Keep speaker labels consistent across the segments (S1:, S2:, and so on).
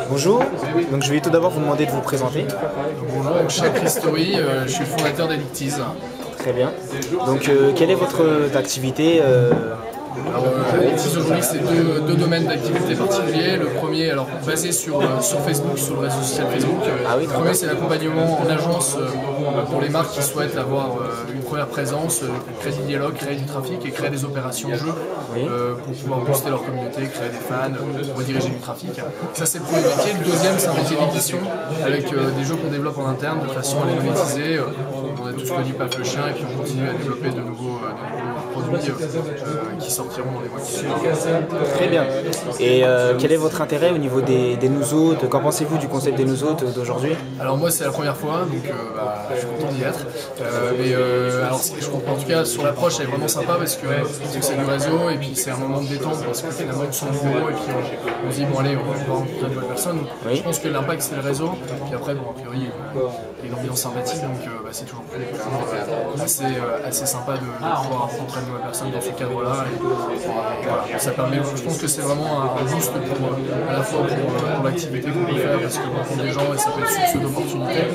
S1: Bonjour, donc je vais tout d'abord vous demander de vous présenter.
S2: Bonjour, je suis Chris Story, je suis le fondateur d'Addictease.
S1: Très bien. Donc quelle est votre activité
S2: Alors, Addictease aujourd'hui, c'est deux domaines d'activité particuliers. Le premier, alors basé sur Facebook, sur le réseau social Facebook. Le premier, c'est l'accompagnement en agence pour les marques qui souhaitent avoir une première présence, créer du dialogue, créer du trafic et créer des opérations jeux pour pouvoir booster leur communauté, créer des fans, rediriger du trafic. Ça, c'est le premier métier. Le deuxième, c'est un métier d'édition avec des jeux qu'on développe en interne de façon à les monétiser. On a tous connu Paf le chien et puis on continue à développer de nouveaux produits qui sortiront dans les mois qui suivent.
S1: Très bien. Et quel est votre intérêt au niveau des nous qu'en pensez-vous du concept des nous d'aujourd'hui?
S2: Alors moi c'est la première fois, donc je suis content d'y être. Alors je comprends en tout cas sur l'approche elle est vraiment sympa parce que c'est du réseau et puis c'est un moment de détente parce que finalement ils sont du bureau et puis on se dit bon allez on va rencontrer de bonnes personnes. Donc, je pense que l'impact c'est le réseau, puis après bon a priori il y a une ambiance sympathique donc c'est toujours assez sympa de pouvoir rencontrer de nouvelles personnes dans ce cadre-là. Voilà, ça permet, je pense que c'est vraiment un boost pour, à la fois pour l'activité qu'on peut faire parce qu'on rencontre des gens et ça peut être source d'opportunités.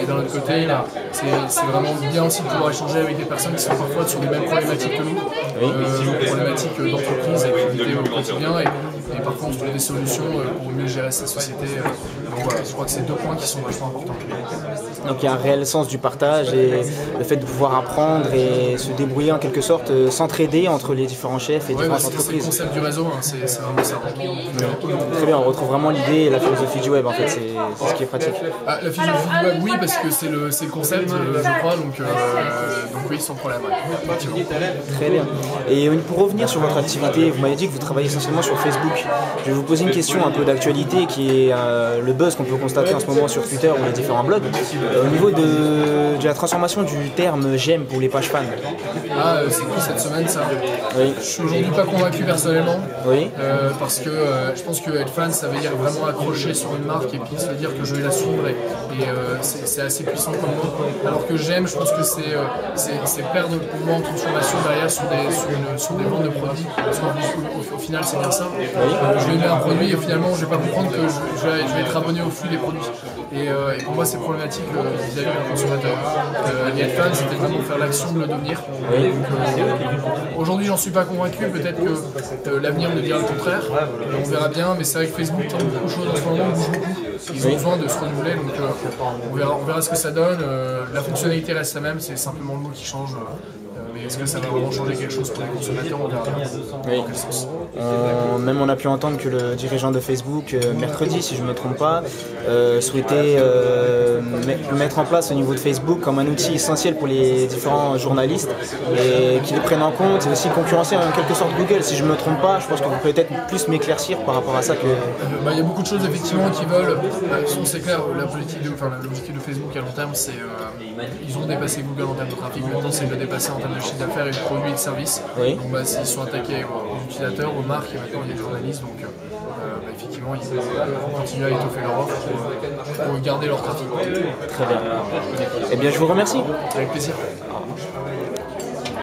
S2: Et d'un autre côté, c'est vraiment bien aussi de pouvoir échanger avec des personnes qui sont parfois sur les mêmes problématiques que nous, problématiques d'entreprise, d'activité au quotidien et parfois on trouve des solutions pour mieux gérer sa société. Donc voilà, je crois que c'est deux points qui sont vachement importants.
S1: Donc il y a un réel sens du partage et le fait de pouvoir apprendre et se débrouiller en quelque sorte, s'entraider entre les différents chefs et différentes entreprises.
S2: C'est le concept du réseau, hein, c'est vraiment ça.
S1: Très bien, on retrouve vraiment l'idée et la philosophie du web en fait, c'est ce qui est pratique.
S2: La philosophie du web, oui, parce que c'est le concept, je crois, donc oui, sans problème.
S1: Très bien. Et pour revenir sur votre activité, vous m'avez dit que vous travaillez essentiellement sur Facebook. Je vais vous poser une question un peu d'actualité qui est le buzz qu'on peut constater en ce moment sur Twitter ou les différents blogs. Au niveau de la transformation du terme j'aime pour les pages fans.
S2: Ah, c'est cool cette semaine ça.
S1: Oui.
S2: Je suis aujourd'hui pas convaincu personnellement.
S1: Oui.
S2: Parce que je pense que être fan ça veut dire vraiment accrocher sur une marque et puis ça veut dire que je vais la suivre et c'est assez puissant comme mot. Alors que j'aime, je pense que c'est perdre pour moi en transformation derrière sur des ventes de produits. Parce qu'au final c'est bien ça. Je vais aimer un produit et finalement je vais pas comprendre que je vais être abonné au flux des produits. Et pour moi c'est problématique vis-à-vis d'un consommateur. Et être fan c'était vraiment faire l'action de le devenir. Aujourd'hui j'en suis pas convaincu, peut-être que l'avenir me dira le contraire, on verra bien, mais c'est vrai que Facebook tente beaucoup de choses en ce moment, bouge beaucoup, ils ont besoin de se renouveler, donc on verra ce que ça donne, la fonctionnalité reste la même, c'est simplement le mot qui change. Mais est-ce que ça va vraiment changer quelque chose pour les consommateurs? On verra bien. Dans quel sens.
S1: Même on a pu entendre que le dirigeant de Facebook, mercredi si je ne me trompe pas, souhaitait mettre en place au niveau de Facebook comme un outil essentiel pour les différents journalistes et qu'ils le prennent en compte et aussi concurrencer en quelque sorte Google. Si je ne me trompe pas, je pense que vous pouvez peut-être plus m'éclaircir par rapport à ça que...
S2: Il y a beaucoup de choses effectivement qui veulent, c'est clair, l'objectif de Facebook à long terme c'est ils ont dépassé Google en termes de trafic, maintenant c'est de le dépasser en termes de chiffre d'affaires et de produits et de services.
S1: Oui.
S2: Donc ils sont attaqués aux utilisateurs, aux marques et maintenant les journalistes, donc effectivement ils vont continuer à étoffer leur offre pour garder leur trafic.
S1: Très bien. Eh bien je vous remercie.
S2: Avec plaisir.